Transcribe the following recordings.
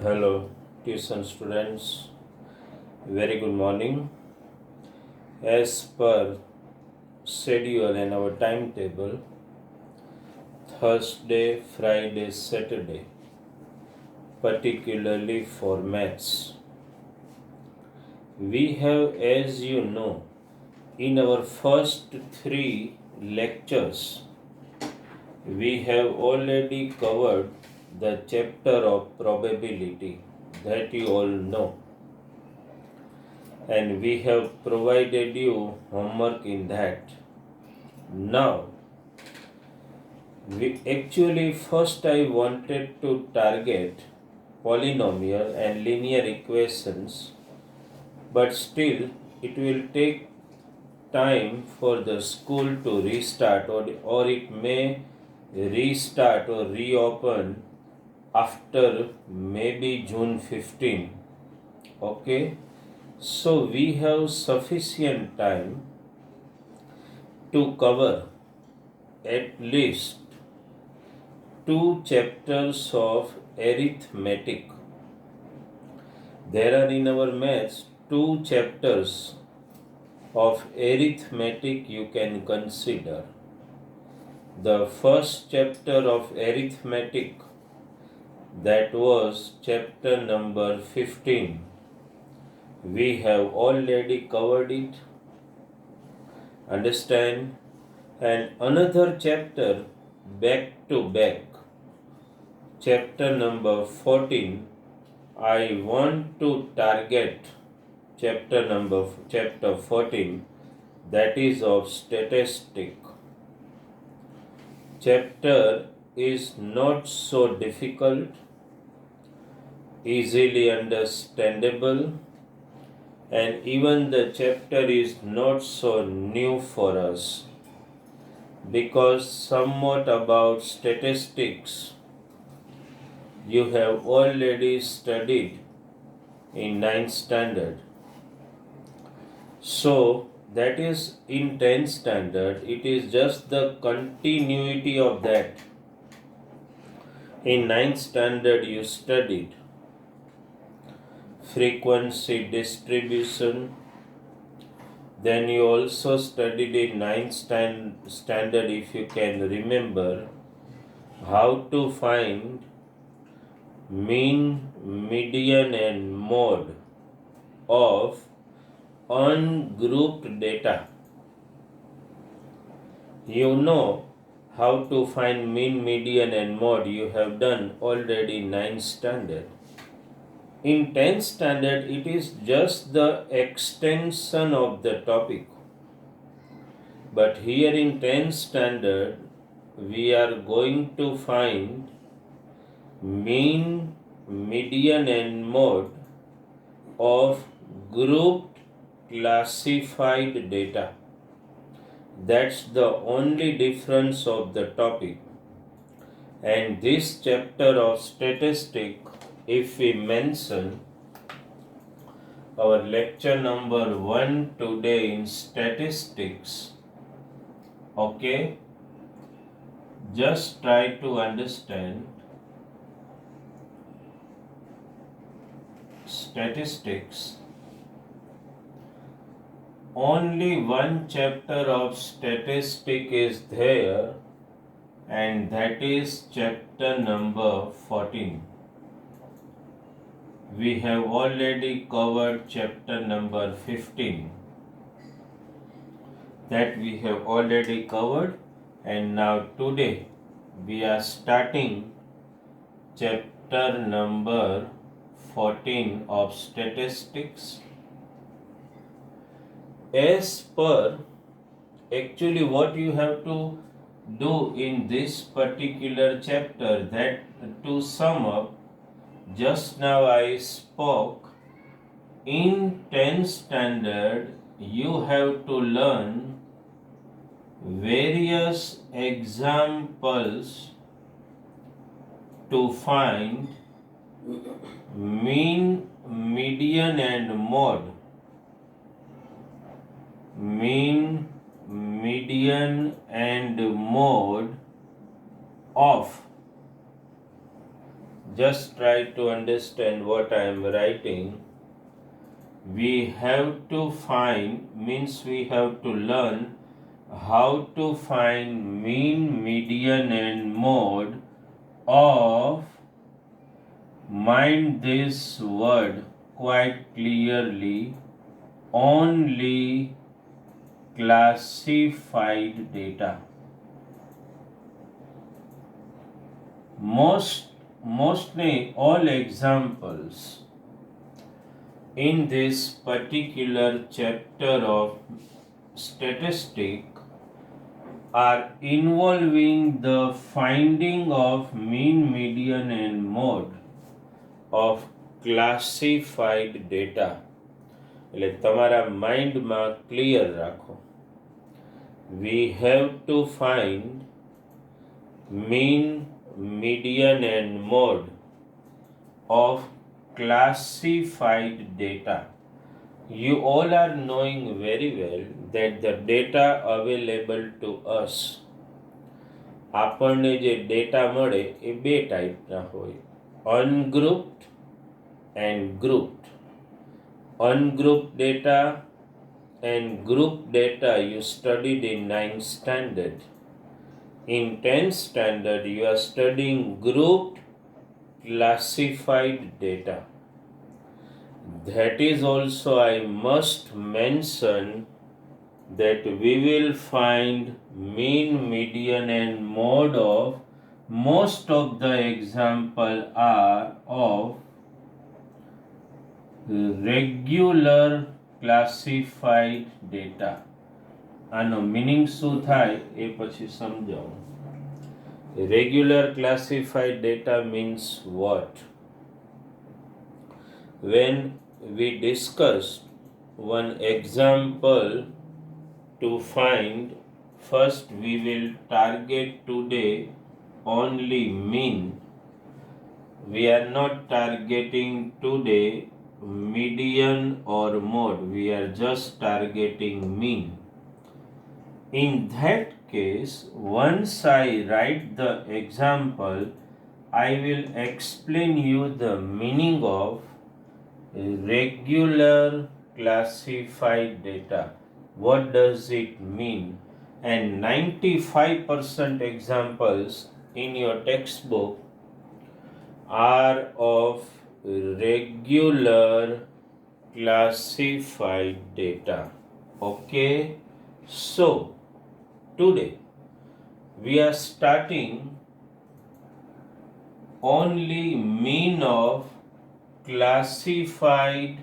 Hello, tuition students. Very good morning. As per schedule and our timetable, Thursday, Friday, Saturday, particularly for maths, we have, as you know, in our first three lectures, we have already covered the chapter of probability that you all know, and we have provided you homework in that. Now, first I wanted to target polynomial and linear equations, but still it will take time for the school to restart, or it may restart or reopen after maybe June 15. Okay, so we have sufficient time to cover at least two chapters of arithmetic. There are in our maths two chapters of arithmetic you can consider. The first chapter of arithmetic, that was chapter number 15. We have already covered it. Understand? And another chapter back to back, chapter number 14, I want to target chapter 14, that is of statistic. Chapter is not so difficult, easily understandable, and even the chapter is not so new for us, because somewhat about statistics you have already studied in 9th standard. So that is in 10th standard, it is just the continuity of that. In 9th standard you studied frequency distribution. Then you also studied in 9th standard, if you can remember, how to find mean, median and mode of ungrouped data. You know how to find mean, median and mode. You have done already 9th standard. In 10th standard, it is just the extension of the topic. But here in 10th standard, we are going to find mean, median and mode of grouped classified data. That's the only difference of the topic. And this chapter of statistics, if we mention our lecture number 1 today in statistics, okay, just try to understand statistics. Only one chapter of statistics is there, and that is chapter number 14. We have already covered chapter number 15. That we have already covered, and now today we are starting chapter number 14 of statistics. As per, actually what you have to do in this particular chapter, that to sum up, just now I spoke, in 10th standard you have to learn various examples to find mean, median and mode. Mean, median and mode of just try to understand what I am writing. We have to find means we have to learn how to find mean, median and mode of, mind this word quite clearly, only classified data. Mostly all examples in this particular chapter of statistic are involving the finding of mean, median and mode of classified data. એટલે તમારા માઇન્ડમાં clear રાખો. We have to find mean, median and mode of classified data. You all are knowing very well that the data available to us, આપણને જે data મળે એ બે ટાઈપના હોય, ungrouped and grouped. Ungrouped data and grouped data you studied in 9th standard. In 10th standard you are studying grouped classified data. That is also I must mention that we will find mean, median and mode of most of the example are of regular classified data. આનો meaning શું થાય એ પછી સમજાવું. Regular classified data means what? When we discussed one example to find, first we will target today only mean. We are not targeting today median or mode. We are just targeting mean. In that case, once I write the example, I will explain you the meaning of regular classified data. What does it mean? And 95% examples in your textbook are of regular classified data. Okay? So, today we are starting only mean of classified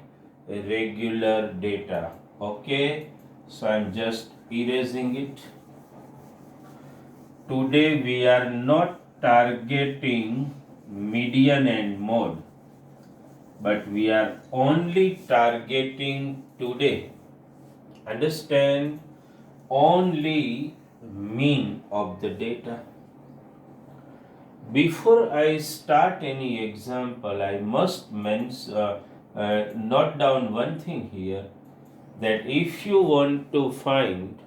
regular data. Okay? So I am just erasing it. Today we are not targeting median and mode, but we are only targeting today. Understand? Only mean of the data. Before I start any example, I must note down one thing here, that if you want to find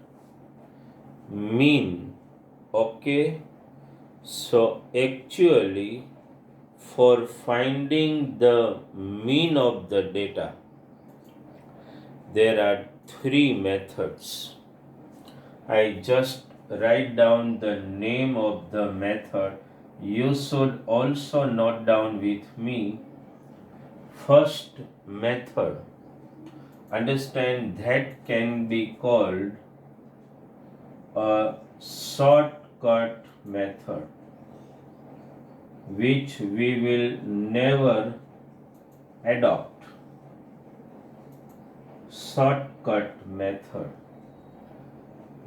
mean, okay, so actually for finding the mean of the data, there are three methods. I just write down the name of the method. You should also note down with me. First method, understand, that can be called a shortcut method, which we will never adopt. Shortcut method.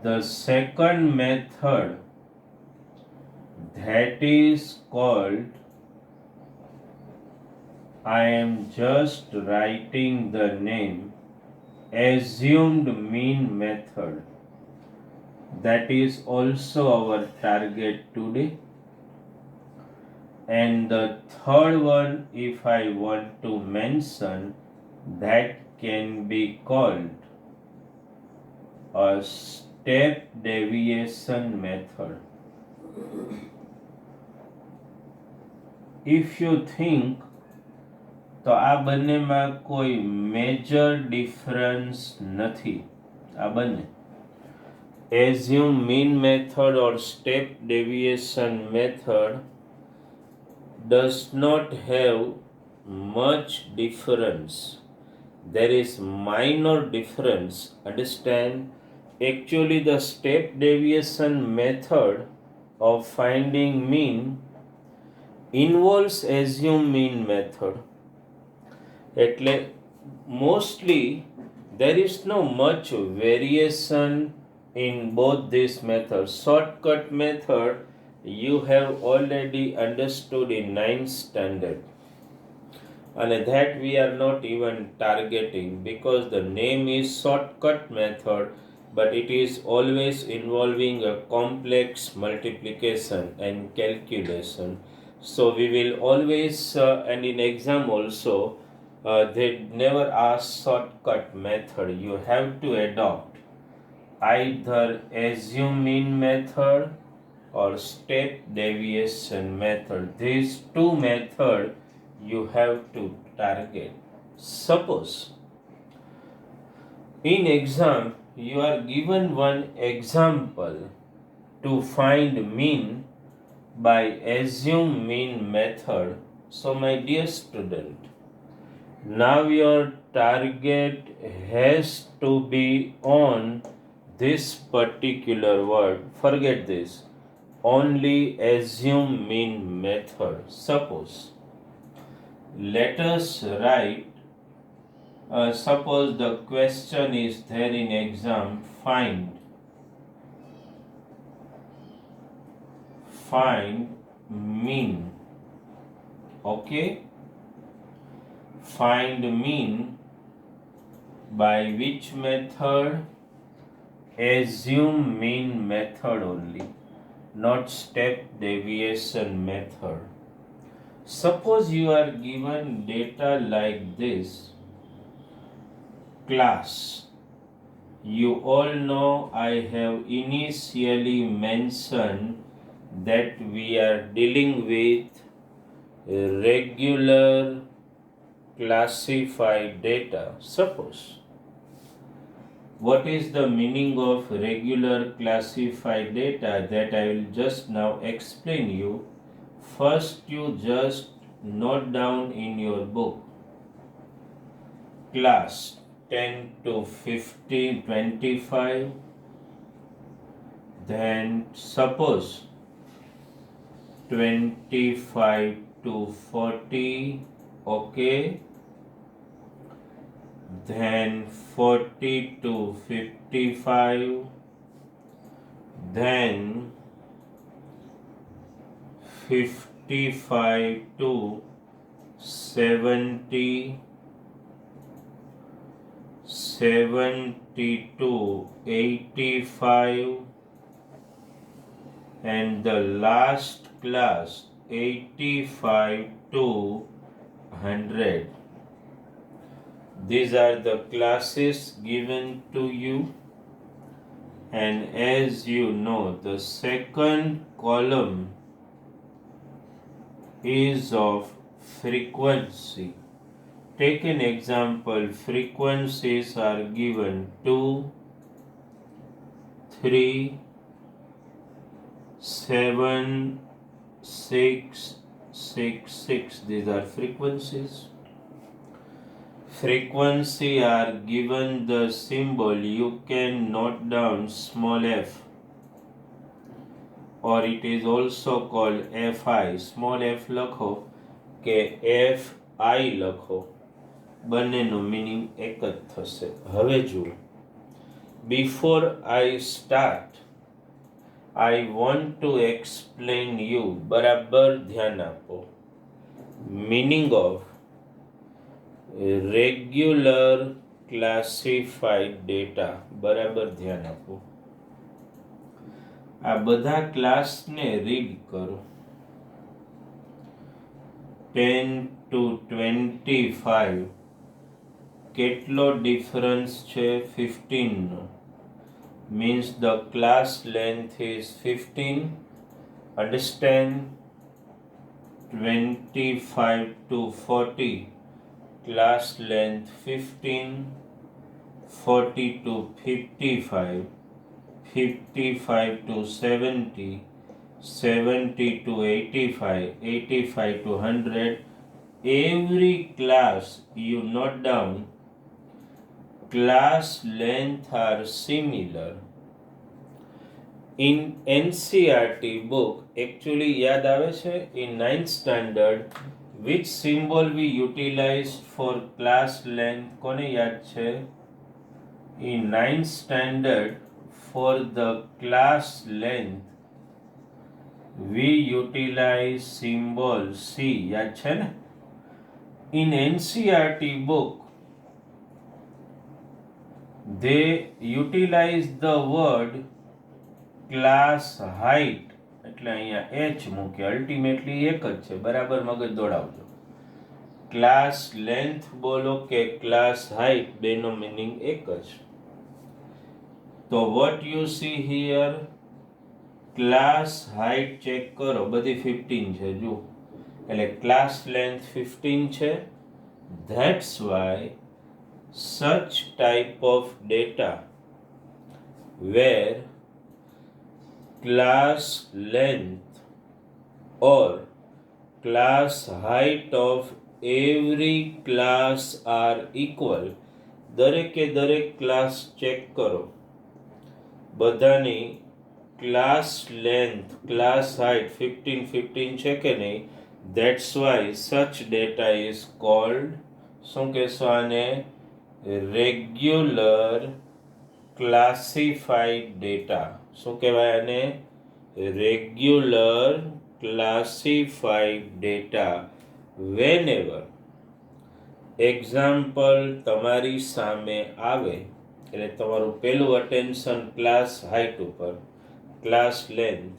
The second method, that is called, I am just writing the name, assumed mean method. That is also our target today. And the third one, if I want to mention, that can be called a step deviation method. If you think, તો આ બંનેમાં કોઈ major difference નથી. આ બંને assume mean method or step deviation method does not have much difference. There is minor difference. Understand? Actually, the step deviation method of finding mean involves assume mean method. એટલે mostly there is no much variation in both these methods. Shortcut method you have already understood in 9th standard, and that we are not even targeting because the name is shortcut method, but it is always involving a complex multiplication and calculation. So we will always and in exam also they never ask shortcut method. You have to adopt either assume mean method or step deviation method. These two methods you have to target. Suppose in exam you are given one example to find mean by assume mean method. So my dear student, now your target has to be on this particular word. Forget this. Only assume mean method. Suppose, let us write, suppose the question is there in exam, find mean. Okay? Find mean by which method? Assume mean method only, not step deviation method. Suppose you are given data like this. Class, you all know I have initially mentioned that we are dealing with regular classified data. Suppose, what is the meaning of regular classified data? That I will just now explain you. First, you just note down in your book class 10 to 15, 25. Then suppose 25 to 40. Okay. Then 40 to 55, then 55 to 70, 70 to 85, and the last class 85 to 100. These are the classes given to you, and as you know, the second column is of frequency. Take an example. Frequencies are given 2, 3, 7, 6, 6, 6. These are frequencies. Frequency are given the symbol. You can note down small f, or it is also called fi. Small f લખો કે fi લખો, બંનેનો meaning એક જ થશે. હવે જુઓ, before I start, I want to explain you, બરાબર ધ્યાન આપો, meaning of regular classified data. બરાબર ધ્યાન આપો. આ બધા ક્લાસને રીડ કરો. 10 to 25 કેટલો ડિફરન્સ છે? 15 નો. means the class length is 15. Understand? 25 to 40, class length 15, 40 to 55, 55 to 70, 70 to 85, 85 to 100. Every class you note down, class length are similar. In NCERT book, actually યાદ આવે છે, in 9th standard, which symbol we utilized for class length? કોને યાદ છે? In 9th standard, for the class length, we utilize symbol C. યાદ છે ને? In NCERT book, they utilize the word class height, એટલે અહીંયા H મૂકે, ultimately એક જ છે, બરાબર મગજ દોડાવજો. ક્લાસ લેન્થ બોલો કે ક્લાસ હાઇટ, બેનો મીનિંગ એક જ. તો what you C here, class height check કરો, બધી 15 છે, જુઓ, એટલે ક્લાસ લેન્થ 15 છે. That's why such type of data where class length or class height of every class are equal. દરેકે દરેક ક્લાસ ચેક કરો, બધાની ક્લાસ લેન્થ, ક્લાસ હાઇટ 15 15 છે કે નહીં. That's why such data is called, શું કહેશો આને? Regular classified data. શું કહેવાય આને? Regular classified data. Whenever example તમારી સામે આવે, એટલે તમારું પહેલું અટેન્શન ક્લાસ હાઇટ ઉપર, ક્લાસ લેન્થ,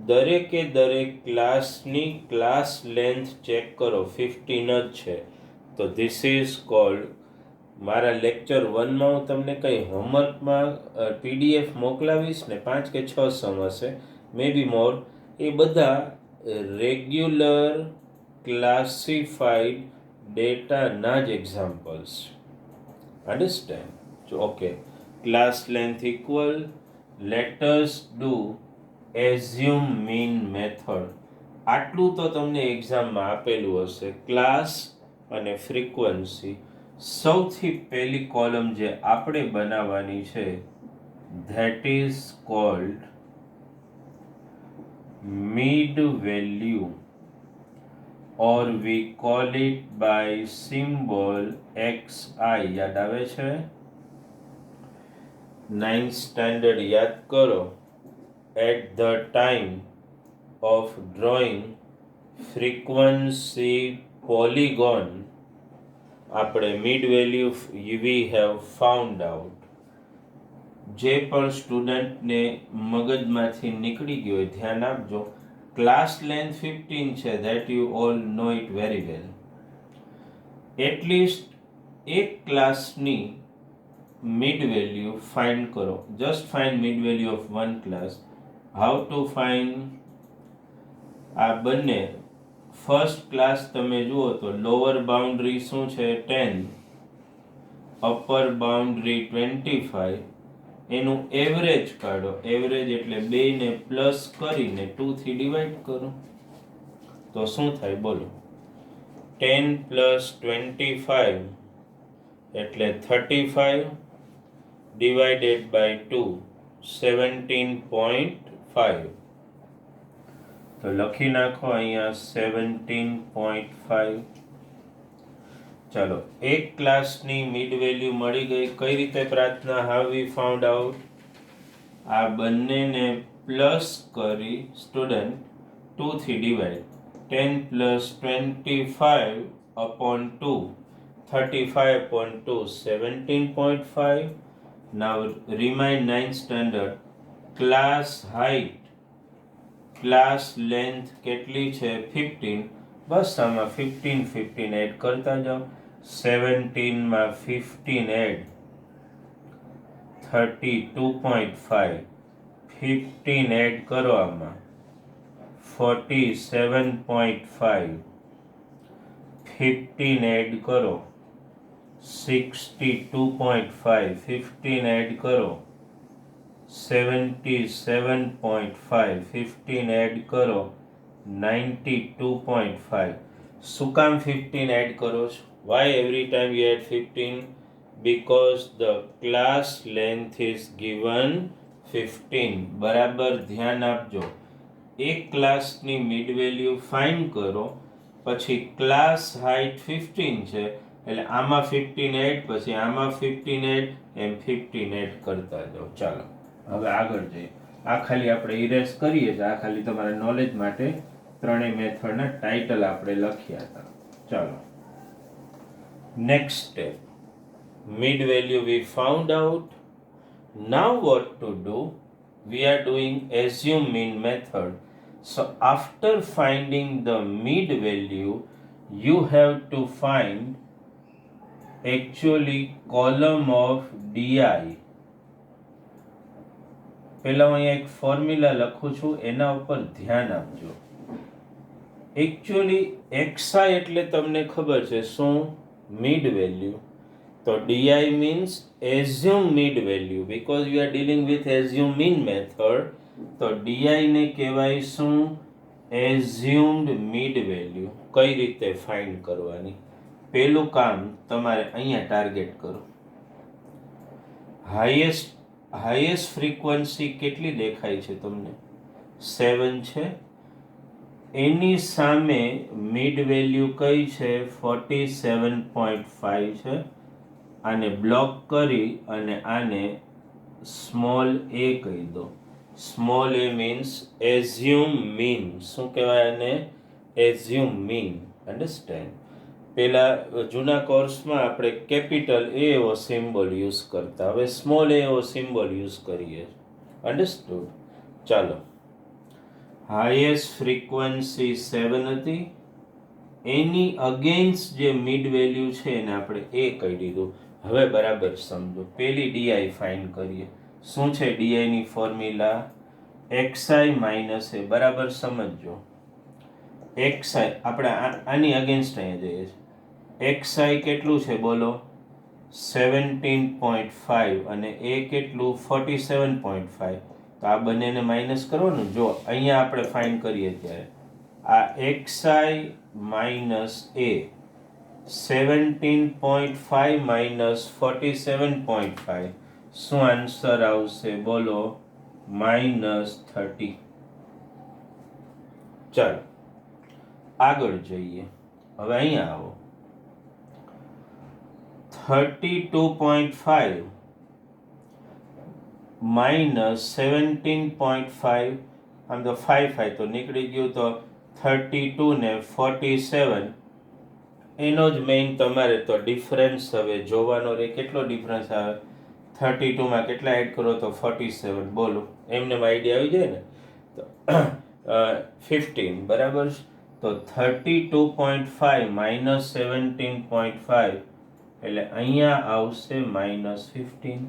દરેકે દરેક ક્લાસની ક્લાસ લેન્થ ચેક કરો, 15 જ છે. તો ધીસ ઇઝ કોલ્ડ, મારા લેક્ચર 1માં હું તમને કંઈ હોમવર્કમાં PDF મોકલાવીશ ને, 5 કે 6 સમ હશે, મે બી મોર, એ બધા રેગ્યુલર ક્લાસિફાઈડ ડેટાના જ examples. Understand? Okay, class length equal, let us do assume mean method. આટલું તો તમને એક્ઝામમાં આપેલું હશે, ક્લાસ અને ફ્રીક્વન્સી. સૌથી પહેલી કોલમ જે આપણે બનાવવાની છે, that is called mid value, or we call it by symbol XI. યાદ આવે છે? 9th standard યાદ કરો. At the time of drawing frequency polygon, આપણે mid value we have found out. જે પણ સ્ટુડન્ટને મગજમાંથી નીકળી ગયો હોય ધ્યાન આપજો. ક્લાસ લેન્થ 15 છે, that you all know it very well. At least એક ક્લાસની મિડ વેલ્યુ ફાઇન્ડ કરો. Just find mid value of one class. How to find? આ બંને ફર્સ્ટ ક્લાસ તમે જુઓ તો લોઅર બાઉન્ડ્રી શું છે? 10, અપર બાઉન્ડ્રી 25. એનું એવરેજ કાઢો. એવરેજ એટલે 2 ને પ્લસ કરીને 2 થી ડિવાઈડ કરો, તો શું થાય બોલો? 10 પ્લસ 25 એટલે 35 ડિવાઇડેડ બાય 2, 17.5. તો લખી નાખો અહીંયા 17.5. ચાલો, એક ક્લાસની મિડ વેલ્યુ મળી ગઈ. કઈ રીતે પ્રાર્થના? હાવ વી ફાઉન્ડ આઉટ? આ બંનેને પ્લસ કરી સ્ટુડન્ટ 2 થી divide. 10 plus 25 upon 2, 35 upon 2, 17.5. Now remind 9th standard. Class height, class length કેટલી છે? 15. બસ આમાં 15 એડ કરતા જાઓ. 17 માં 15 એડ, 32.5. 15 એડ કરો આમાં, 47.5, 15 એડ કરો, 62.5, 15 એડ કરો, 77.5, 15 એડ કરો, 92.5. શું કામ 15 એડ કરો છો? Why every time you add 15? Because the class length is given 15. બરાબર ધ્યાન આપજો. એક ક્લાસની મિડ વેલ્યુ ફાઇન્ડ કરો, પછી ક્લાસ હાઇટ 15 છે, એટલે આમાં 15 એડ, પછી આમાં 15 એડ, એમ 15 એડ કરતા જાઓ. ચાલો હવે આગળ જઈએ. આ ખાલી આપણે ઇરેઝ કરીએ છીએ, આ ખાલી તમારા નોલેજ માટે ત્રણેય મેથડના ટાઇટલ આપણે લખ્યા હતા. ચાલો next step. Mid value we found out. Now what to do? We are doing assume mean method. So after finding the mid value, you have to find actually column of DI. પહેલા હું અહીંયા એક formula લખું છું, એના ઉપર ધ્યાન આપજો. એકચ્યુઅલી XI એટલે તમને ખબર છે શું? Mid value. તો DI means assume mid value, because we are dealing with assume mean method. તો DI ને કહેવાય શું? assumed mid value. કઈ રીતે ફાઇન્ડ કરવાની? પહેલું કામ તમારે અહીંયા ટાર્ગેટ કરો. હાઈએસ્ટ ફ્રીક્વન્સી કેટલી દેખાય છે તમને? 7 છે. એની સામે મિડ વેલ્યુ કઈ છે? 47.5 છે. આને બ્લોક કરી અને આને સ્મોલ a કહી દો. Small a means assume mean. શું કહેવાય આને? Assume mean. અન્ડરસ્ટેન્ડ? પેલા જૂના કોર્સમાં આપણે કેપિટલ a એવો સિમ્બોલ યુઝ કરતા, હવે સ્મોલ a એવો સિમ્બોલ યુઝ કરીએ. અન્ડરસ્ટુડ? ચાલો, હાઈએસ્ટ ફ્રીક્વન્સી 7 હતી, એની અગેન્સ્ટ જે મિડ વેલ્યુ છે એને આપણે a કહી દીધું. હવે બરાબર સમજો. પેલી ડીઆઈ ફાઇન્ડ કરીએ. શું છે ડીઆઈની ફોર્મ્યુલા? XI માઇનસ એ. બરાબર સમજો. XI આપણે આની અગેન્સ્ટ અહીંયા જઈએ છીએ. XI કેટલું છે બોલો? 17.5 અને એ કેટલું? 47.5. તો આ બંનેને માઇનસ કરવાનું. જો અહીંયા આપણે ફાઇન્ડ કરીએ ત્યારે આ XI માઇનસ એ, 17.5 માઇનસ 47.5, શું આન્સર આવશે બોલો? -30. ચાલો આગળ જઈએ. હવે અહીંયા આવો. 32.5 માઇનસ 17.5, આમ તો 5 તો નીકળી ગયું, તો 32 ને 47, એનો જ મેઇન તમારે તો ડિફરન્સ હવે જોવાનો રહે. કેટલો ડિફરન્સ આવે? 32 માં કેટલા એડ કરો તો 47. બોલો, એમને આઈડિયા આવી જાય ને? તો 15. બરાબર. તો 32.5 માઇનસ 17.5 એટલે અહીંયા આવશે -15.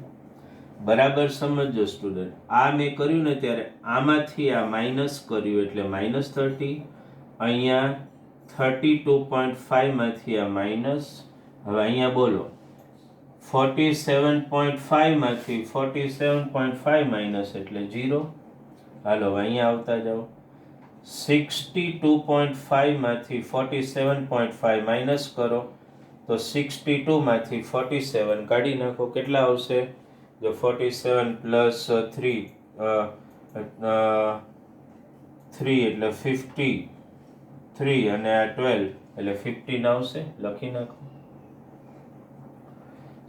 બરાબર સમજો સ્ટુડન્ટ. આ મેં કર્યું ને ત્યારે આમાંથી આ માઇનસ કર્યું એટલે -30. અહીંયા 32.5 માંથી આ માઇનસ. હવે અહીંયા બોલો 47.5 માંથી 47.5 માઇનસ એટલે 0. હાલો અહીંયા આવતા જાઓ. 62.5 માંથી 47.5 માઇનસ કરો તો 62 માંથી 47 કાઢી નાખો. કેટલા આવશે? જો 47 પ્લસ 3 એટલે 53 અને આ 12 એટલે 15 આવશે. લખી નાખો.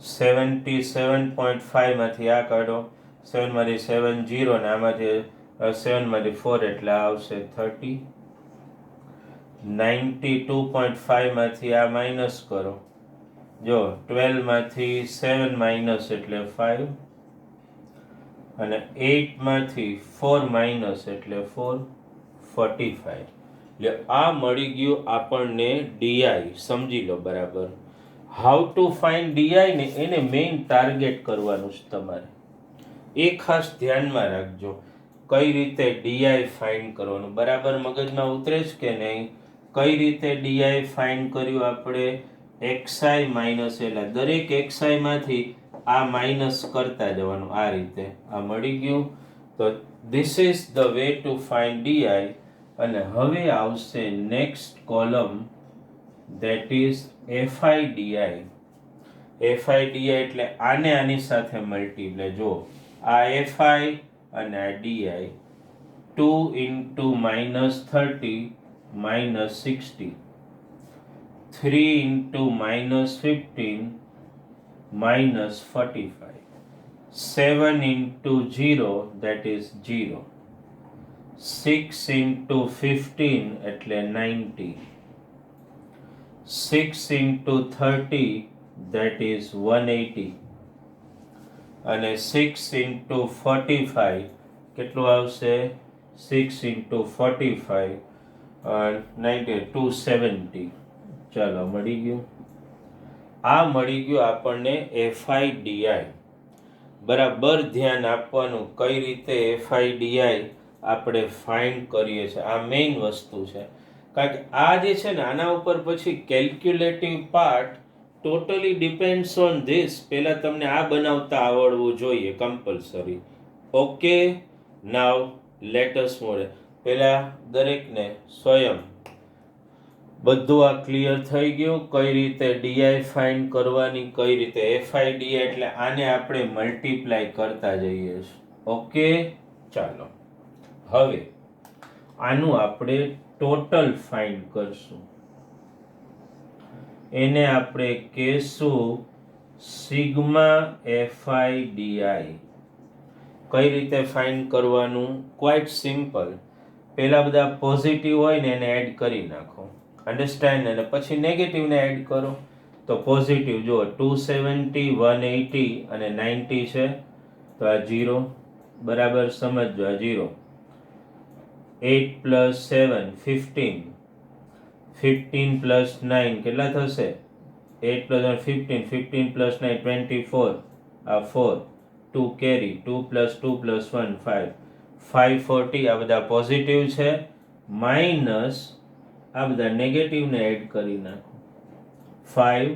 77.5 માંથી આ કાઢો. 7 માંથી 7 0 અને આમાંથી 7 માંથી 4 એટલે આવશે 30. 92.5 માંથી આ માઇનસ કરો. જો 12 માંથી 7 માઇનસ એટલે 5 અને 8 માંથી 4 માઇનસ એટલે 4, 45. એટલે આ મળી ગયું આપણને ડીઆઈ. સમજી લો બરાબર. હાઉ ટુ ફાઇન્ડ ડીઆઈ ને એને મેઇન ટાર્ગેટ કરવાનું છે તમારે. એ ખાસ ધ્યાનમાં રાખજો. કઈ રીતે ડીઆઈ ફાઇન્ડ કરવાનું, બરાબર મગજમાં ઉતરે છે કે નહીં? કઈ રીતે ડીઆઈ ફાઇન્ડ કર્યું આપણે? એક્સઆઈ માઇનસ, એટલે દરેક એક્સઆઈ માંથી આ માઇનસ કરતા જવાનું, આ રીતે. આ મળી ગયું. તો this is the way to find DI. અને હવે આવશે next column, that is FI DI. FI DI એટલે આને આની સાથે મલ્ટીપ્લાય. જો આ એફઆઈ અને આ D I, 2 into -30 -60, 3 into -15 -45, 7 into 0 that is 0, 6 into 15 એટલે 90, 6 into 30 that is 180, અને 6 into 45 કેટલું આવશે? 6 into 45 90, 270. ચાલો મળી ગયું. આ મળી ગયું આપણને એફઆઈ ડીઆઈ. બરાબર ધ્યાન આપવાનું કઈ રીતે એફઆઈ ડીઆઈ આપણે ફાઇન્ડ કરીએ છીએ. આ મેઇન વસ્તુ છે, કારણ કે આ જે છે ને આના ઉપર પછી calculative part totally depends on this. પહેલાં તમને આ બનાવતા આવડવું જોઈએ કમ્પલસરી. ઓકે, નાવ લેટ અસ મૂવ. પહેલાં દરેકને સ્વયં બધું આ ક્લિયર થઈ ગયું. કઈ રીતે ડીઆઈ ફાઇન્ડ કરવાની, કઈ રીતે એફઆઈ ડીઆઈ, એટલે આને આપણે મલ્ટીપ્લાય કરતા જઈએ છીએ. ઓકે, ચાલો હવે આનું આપણે ટોટલ ફાઇન્ડ કરશું. એને આપણે કહેશું સિગ્મા એફઆઈ ડીઆઈ. કઈ રીતે ફાઇન્ડ કરવાનું? Quite simple. પહેલા બધા પોઝિટિવ હોય ને એને એડ કરી નાખો, અન્ડરસ્ટેન્ડ? અને પછી નેગેટિવને એડ કરો. તો પોઝિટિવ જુઓ 270, 180 અને 90 છે, તો આ 0. બરાબર સમજો, આ 0. 8 plus 7 15, 15 plus 9 કેટલા થશે? 8 plus 1 15, 15 plus 9 24, આ 4, 2 કેરી, 2 plus 2 plus 1 5, 540. આ બધા પોઝિટિવ છે, માઇનસ આ બધા નેગેટિવને એડ કરી નાખો. 5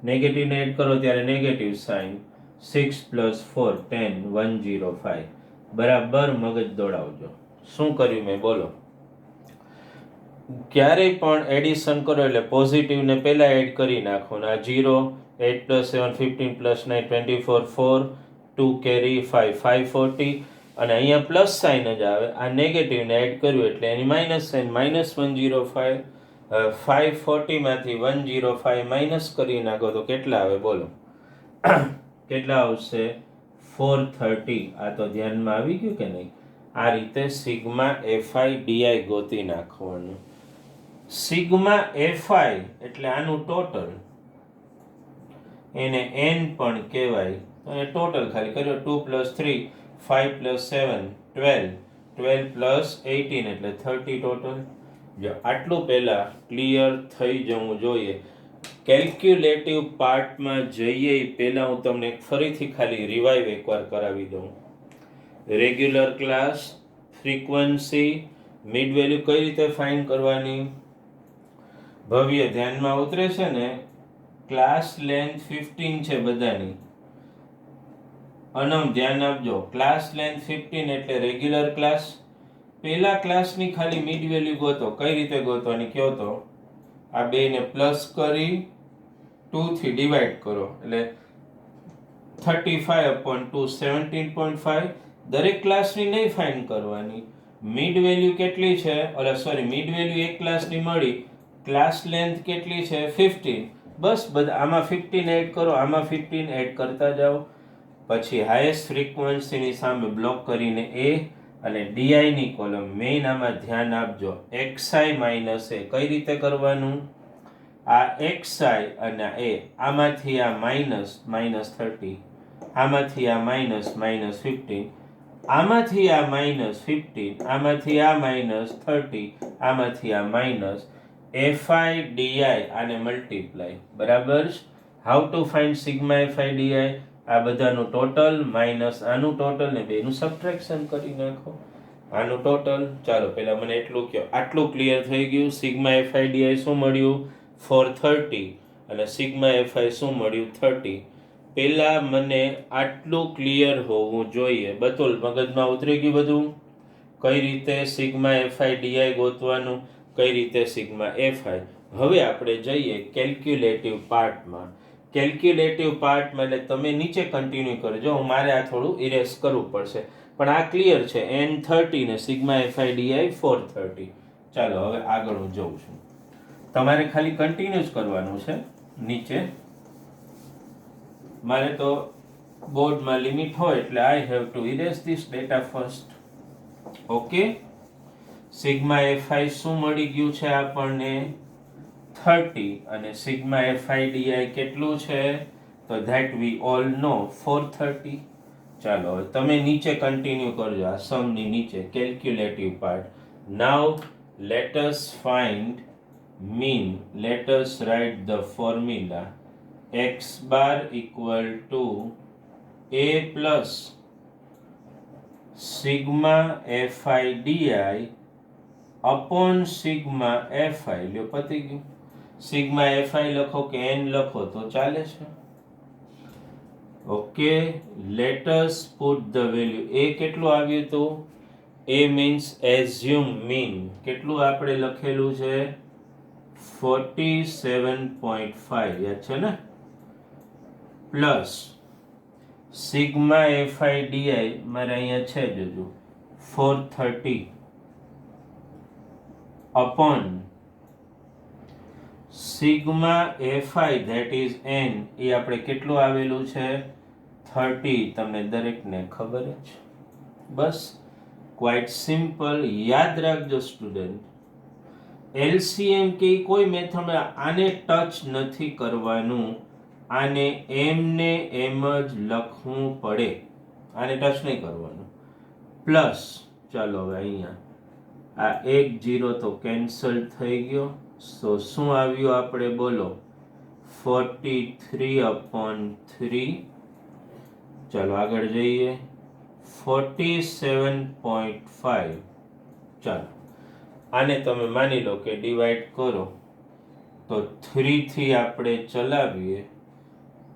નેગેટિવને એડ કરો ત્યારે નેગેટિવ સાઇન. 6 plus 4 10, 105. બરાબર મગજ દોડાવજો. શું કર્યું મેં બોલો? ક્યારેય પણ એડિશન કરો એટલે પોઝિટિવને પહેલાં એડ કરી નાખો. આ 0, 8 plus 7 15 plus 9 24, 4, 2 કેરી 5, 540. અને અહીંયા પ્લસ સાઇન જ આવે. આ નેગેટિવને એડ કર્યું એટલે એની માઇનસ સાઇન, -105. 540 માંથી 105 માઇનસ કરી નાખો તો કેટલા આવે બોલો? કેટલા આવશે? 430. આ તો ધ્યાનમાં આવી ગયું કે નહીં? આ રીતે સિગ્મા એફઆઈ ડીઆઈ ગોતી નાખવાનું. સિગ્મા એફઆઈ એટલે આનું ટોટલ, એને એન પણ કહેવાય. અને ટોટલ ખાલી કર્યો. 2 plus 3, 5 plus 7 12, 12 plus 18 એટલે 30 ટોટલ. જો આટલું પહેલા ક્લિયર થઈ જવું જોઈએ. કેલ્ક્યુલેટિવ પાર્ટમાં જઈએ એ પહેલાં હું તમને ફરીથી ખાલી રિવાઇવ એકવાર કરાવી દઉં. Regular class, frequency, mid value કઈ રીતે ફાઇન્ડ કરવાની? ભવ્ય ધ્યાનમાં ઉતરે છે ને? ક્લાસ લેન્થ 15 છે બધાની. અનમ ધ્યાન આપજો. ક્લાસ લેન્થ 15 એટલે રેગ્યુલર ક્લાસ. પહેલા ક્લાસની ખાલી મિડ વેલ્યુ ગોતો. કઈ રીતે ગોતવાની કયો તો? આ બેને પ્લસ કરી 2 થી ડિવાઈડ કરો એટલે 35/2 17.5. દરેક ક્લાસની નહીં ફાઇન્ડ કરવાની. મિડ વેલ્યુ કેટલી છે? મિડ વેલ્યુ એક ક્લાસની મળી. ક્લાસ લેન્થ કેટલી છે? 15. બસ બધા આમાં 15 એડ કરો, આમાં 15 એડ કરતા જાઓ. પછી હાઈએસ્ટ ફ્રીક્વન્સીની સામે બ્લોક કરીને એ અને ડીઆઈ ની કોલમ. મેઇન આમાં ધ્યાન આપજો, એક્સઆઈ માઇનસ એ. કઈ રીતે કરવાનું? આ એક્સઆઈ અને એ, આમાંથી આ માઇનસ -30, આમાંથી આ -15, આમાંથી આ -15, આમાંથી આ -30, આમાંથી આ માઇનસ. એફઆઈ ડીઆઈ આને મલ્ટીપ્લાય. બરાબર. How to find sigma F I D I? આ બધાનું ટોટલ માઇનસ આનું ટોટલ ને બેનું સબટ્રેક્શન કરી નાખો. આનું ટોટલ. ચાલો પહેલા મને એટલું કહો. આટલું ક્લિયર થઈ ગયું. સિગ્મા એફઆઈ ડીઆઈ શું મળ્યું? 430 અને સિગ્મા એફઆઈ શું મળ્યું? 30. પહેલા મને આટલું ક્લિયર હોવું જોઈએ. બતુલ મગજમાં ઉતરી ગયું બધું? કઈ રીતે સિગ્મા એફઆઈ ડીઆઈ ગોતવાનું, કઈ રીતે સિગ્મા એફઆઈ. હવે આપણે જઈએ કેલ્ક્યુલેટિવ પાર્ટમાં. કેલ્ક્યુલેટિવ પાર્ટમાં એટલે તમે નીચે કન્ટિન્યુ કરજો, મારે આ થોડું ઇરેઝ કરવું પડશે, પણ આ ક્લિયર છે. n30 ને સિગ્મા એફઆઈ ડીઆઈ 430. ચાલો હવે આગળ હું જઉં છું. તમારે ખાલી કન્ટિન્યુ જ કરવાનું છે. નીચે મારે તો બોર્ડમાં લિમિટ હોય એટલે I have to erase this data first. Okay, sigma FI શું મળી ગયું છે આપણને? 30 અને સિગ્મા એફઆઈ ડીઆઈ કેટલું છે? તો ધેટ વી ઓલ નો 430. ચાલો હવે તમે નીચે કન્ટિન્યુ કરજો. આ સમની નીચે calculative part. Now let us find mean. Let us write the formula. X bar equal to a plus sigma fi di upon sigma fi. લ્યો પતી ગયું. સિગ્મા fi લખો કે n લખો તો ચાલે છે. Okay, let us put the value. a કેટલું આવ્યું હતું? a means assume mean. કેટલું આપણે લખેલું છે? 47.5 યાદ છે ને? પ્લસ સિગ્મા એફઆઈ ડીઆઈ મારે અહીંયા છે જ હજુ 430 upon sigma FI that is n. એ આપણે કેટલું આવેલું છે? 30. તમને દરેકને ખબર જ. બસ ક્વાઇટ સિમ્પલ. યાદ રાખજો સ્ટુડન્ટ, એલસીએમ કે કોઈ મેથડમાં આને ટચ નથી કરવાનું. આને એમને એમ જ લખવું પડે. આને ટચ નહીં કરવાનું. પ્લસ ચાલો હવે અહીંયા આ 1 0 તો કેન્સલ થઈ ગયો. સો શું આવ્યું આપણે બોલો? 43/3. ચાલો આગળ જઈએ. 47.5. ચાલો આને તમે માની લો કે ડિવાઈડ કરો તો 3 થી આપણે ચલાવીએ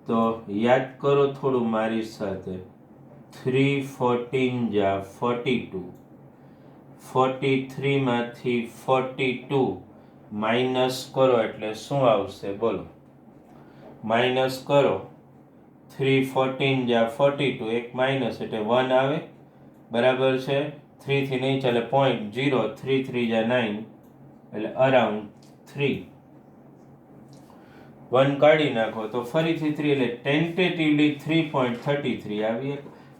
તો યાદ કરો થોડું મારી સાથે. 3 14 જા 42. 43 માંથી 42 માઇનસ કરો એટલે શું આવશે બોલો? માઇનસ કરો 3 14 જા 42, એક માઇનસ એટલે 1 આવે. બરાબર છે? 3 થી નહીં ચાલે. 0.0 3 3 જા 9 એટલે અરાઉન્ડ 3. 1 કાઢી નાખો તો ફરીથી 3 એટલે ટેન્ટેટિવલી 3.33 આવીએ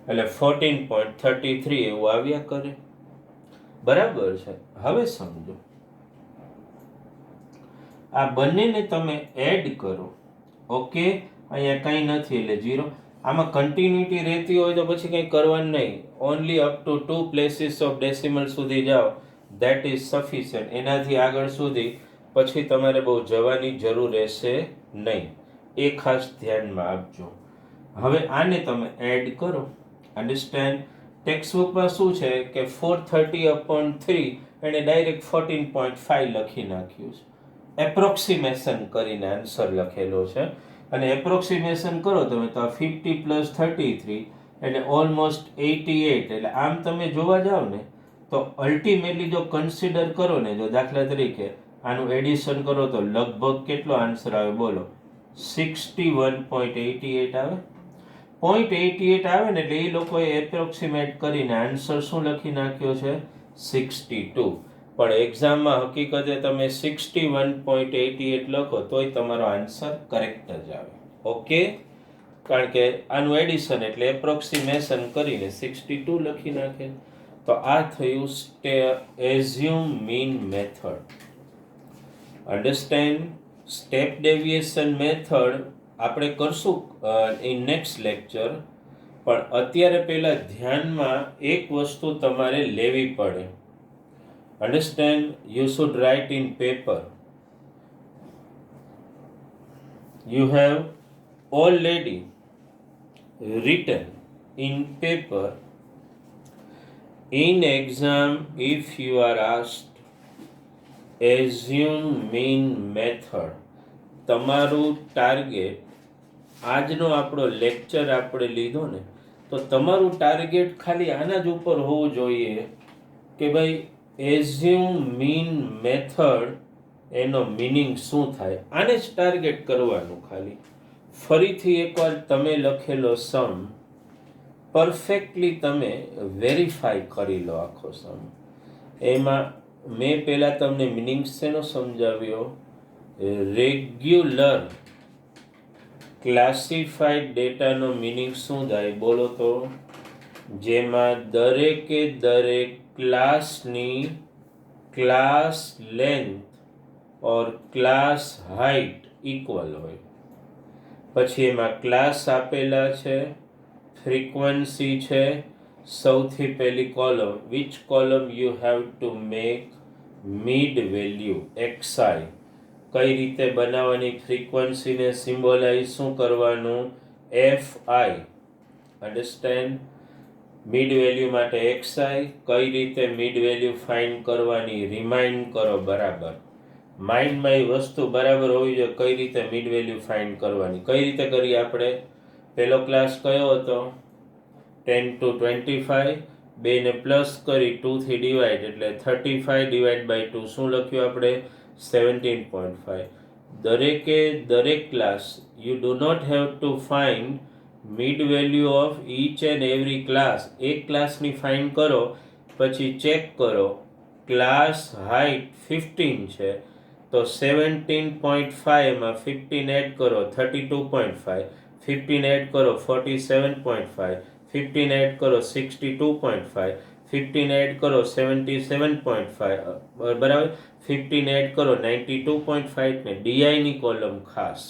એટલે 14.33 એવું આવ્યા કરે. બરાબર છે? હવે સમજો, આ બંનેને તમે એડ કરો. ઓકે, અહીંયા કંઈ નથી એટલે 0. આમાં કન્ટિન્યુટી રહેતી હોય તો પછી કંઈ કરવાનું નહીં. Only up to 2 places of decimal સુધી જાઓ, ધેટ ઇઝ સફિશિયન્ટ. એનાથી આગળ સુધી પછી તમારે બહુ જવાની જરૂર રહેશે નહીં. એ ખાસ ધ્યાનમાં આપજો. હવે આને તમે એડ કરો. અન્ડરસ્ટેન્ડ? ટેક્સ્ટબુકમાં શું છે કે 430/3 એને ડાયરેક્ટ 14.5 લખી નાખ્યું છે. એપ્રોક્સિમેશન કરીને આન્સર લખેલો છે. અને એપ્રોક્સિમેશન કરો તમે તો 50 + 33 એટલે ઓલમોસ્ટ 88. એટલે આમ તમે જોવા જાઓ ને તો અલ્ટિમેટલી જો કન્સિડર કરો ને, જો દાખલા તરીકે આનું એડિશન કરો તો લગભગ કેટલો આન્સર આવે બોલો? 61.88 આવે. 0.88 આવે ને એટલે એ લોકોએ એપ્રોક્સિમેટ કરીને આન્સર શું લખી નાખ્યો છે? 62. પણ એક્ઝામમાં હકીકતે તમે 61.88 લખો તોય તમારો આન્સર કરેક્ટ જ આવે. ઓકે, કારણ કે આનું એડિશન એટલે એપ્રોક્સિમેશન કરીને 62 લખી નાખે. તો આ થયું assume mean method. Understand? Step deviation method આપણે કરશું ઇન નેક્સ્ટ લેક્ચર. પણ અત્યારે પહેલા ધ્યાનમાં એક વસ્તુ તમારે લેવી પડે. Understand? You should write in paper. You have already written in paper. In exam, if you are asked, assume mean method. તમારું ટાર્ગેટ, આજનો આપણો લેક્ચર આપણે લીધો ને, તો તમારું ટાર્ગેટ ખાલી આના જ ઉપર હોવું જોઈએ કે ભાઈ એઝ્યુમ મીન મેથડ એનો મિનિંગ શું થાય. આને જ ટાર્ગેટ કરવાનું ખાલી. ફરીથી એકવાર તમે લખેલો સમ પરફેક્ટલી તમે વેરીફાઈ કરી લો આખો સમ. એમાં મેં પહેલાં તમને મિનિંગ શેનો સમજાવ્યો, રેગ્યુલર ક્લાસિફાઈડ ડેટાનો મિનિંગ શું થાય બોલો તો, જેમાં દરેકે દરેક ક્લાસની ક્લાસ લેન્થ ઓર ક્લાસ હાઇટ ઇક્વલ હોય. પછી એમાં ક્લાસ આપેલા છે, ફ્રીક્વન્સી છે, સૌથી પહેલી column, which column you have to make mid value XI. કઈ રીતે બનાવવાની, ફ્રીક્વન્સીને સિમ્બોલાઇઝ શું કરવાનું, F I. Understand? Mid value માટે એક્સઆઈ. કઈ રીતે મિડ વેલ્યુ ફાઇન્ડ કરવાની, રિમાઇન્ડ કરો બરાબર. માઇન્ડમાં એ વસ્તુ બરાબર હોવી જોઈએ. કઈ રીતે મિડ વેલ્યુ ફાઇન્ડ કરવાની, કઈ રીતે કરીએ આપણે. પહેલો ક્લાસ કયો હતો, 10 to 25. બેને પ્લસ કરી 2 થી ડિવાઈડ એટલે 35 ડિવાઈડ બાય 2 શું લખ્યું આપણે, 17.5. દરેકે દરેક class, you do not have to find mid value of each and every class. એક ક્લાસની ફાઇન્ડ કરો, પછી ચેક કરો ક્લાસ હાઇટ 15 છે તો 17.5 માં 15 એડ કરો 32.5, 15 એડ કરો 47.5, 15 એડ કરો 62.5, 15 એડ કરો 77.5 બરાબર, 15 એડ કરો 92.5 ને ડીઆઈની કોલમ ખાસ.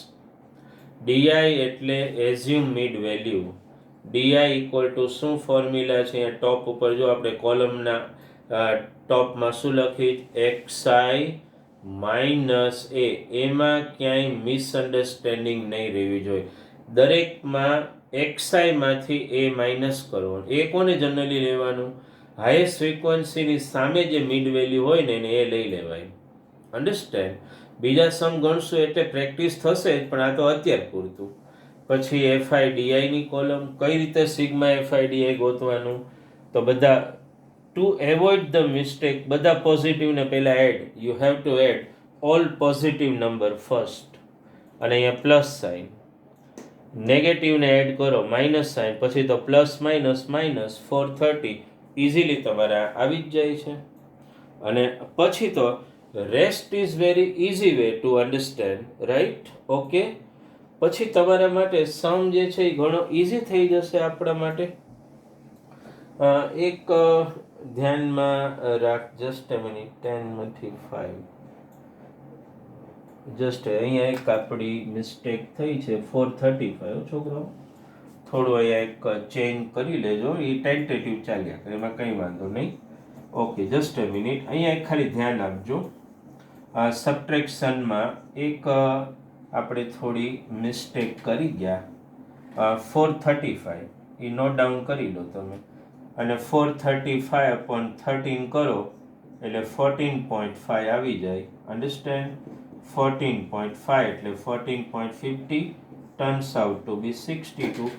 ડીઆઈ એટલે assume mid value. D I equal to શું ફોર્મ્યુલા છે, અહીંયા ટોપ ઉપર જો આપણે કોલમના ટોપમાં શું લખી, એક્સઆઈ માઇનસ એ. એમાં ક્યાંય મિસઅન્ડરસ્ટેન્ડિંગ નહીં રહેવી જોઈએ. દરેકમાં એક્સઆઈમાંથી એ માઇનસ કરવાનું. એ કોને જનરલી લેવાનું, હાઈએસ્ટ ફ્રીક્વન્સીની સામે જે મિડ વેલ્યુ હોય ને એને એ લઈ લેવાય. અન્ડરસ્ટેન્ડ? બીજા સમ ગણશું એટલે પ્રેક્ટિસ થશે જ, પણ આ તો અત્યાર પૂરતું. પછી એફઆઈડીઆઈની કોલમ, કઈ રીતે સિગ્મા એફઆઈડીઆઈ ગોતવાનું, તો બધા ટુ એવોઇડ ધ મિસ્ટેક, બધા પોઝિટિવને પહેલાં add, you have to add all positive number first, અને અહીંયા પ્લસ સાઇન. નેગેટિવને એડ કરો માઇનસ સાઇન, પછી તો પ્લસ માઇનસ માઇનસ 430 ઇઝીલી તમારે આવી જ જાય છે. અને પછી તો rest is very easy way to understand, right? Okay, પછી તમારા માટે સમ જે છે એ ઘણો ઇઝી થઈ જશે આપણા માટે. એક ધ્યાનમાં રાખ, જસ્ટ એ મિનિટ, 10 માંથી 5, જસ્ટ અહીંયા એક આપણી મિસ્ટેક થઈ છે 435. છોકરાઓ થોડું અહીંયા એક ચેન્જ કરી લેજો, એ ટેન્ટેટિવ ચાલ્યા કરે, એમાં કંઈ વાંધો નહીં. ઓકે, જસ્ટ એ મિનિટ, અહીંયા એક ખાલી ધ્યાન આપજો. સબટ્રેક્શનમાં એક આપણે થોડી મિસ્ટેક કરી ગયા. 435 એ નોટ ડાઉન કરી લો તમે, અને 435/13 કરો એટલે 14.5 આવી જાય. અન્ડરસ્ટેન્ડ? 14.5 એટલે 14.50 ટર્ન્સ આઉટ ટુ બી 62.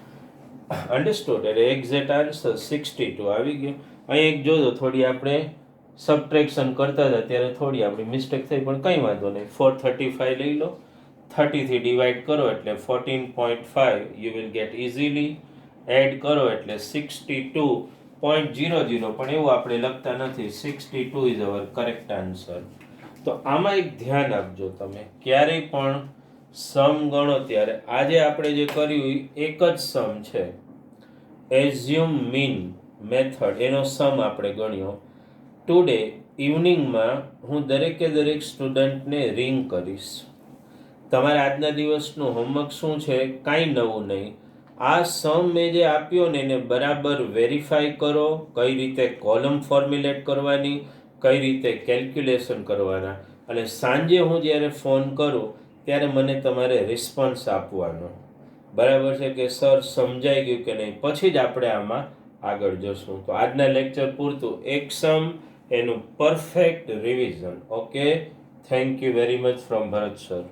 અન્ડરસ્ટુડ? એટલે એક્ઝેક્ટ આન્સર 62 આવી ગયો. અહીં એક જોજો, થોડી આપણે સબટ્રેક્શન કરતા હતા ત્યારે થોડી આપણી મિસ્ટેક થઈ, પણ કંઈ વાંધો નહીં. 435 લઈ લો, 30 થી ડિવાઈડ કરો એટલે 14.5 you will get easily. Add કરો એટલે 62.00, પણ એવું આપણે લખતા નથી, 62 ઇઝ અવર કરેક્ટ આન્સર. તો આમાં એક ધ્યાન આપજો, તમે ક્યારેય પણ સમ ગણો ત્યારે, આજે આપણે જે કર્યું એક જ સમ છે, એઝ્યુમ મીન મેથડ, એનો સમ આપણે ગણ્યો. ટુડે ઇવનિંગમાં હું દરેકે દરેક સ્ટુડન્ટને રિંગ કરીશ. તમારે આજના દિવસનું હોમવર્ક શું છે, કાંઈ નવું નહીં. આ સમ મેં જે આપ્યો ને એને બરાબર વેરીફાઈ કરો, કઈ રીતે કોલમ ફોર્મ્યુલેટ કરવાની, કઈ રીતે કેલ્ક્યુલેશન કરવાના, અને સાંજે હું જ્યારે ફોન કરું ત્યારે મને તમારે રિસ્પોન્સ આપવાનો. બરાબર છે કે સર સમજાઈ ગયું કે નહીં, પછી જ આપણે આમાં આગળ જશું. તો આજના લેક્ચર પૂરતું એકસમ એનું perfect revision. Okay, thank you very much from Bharat sir.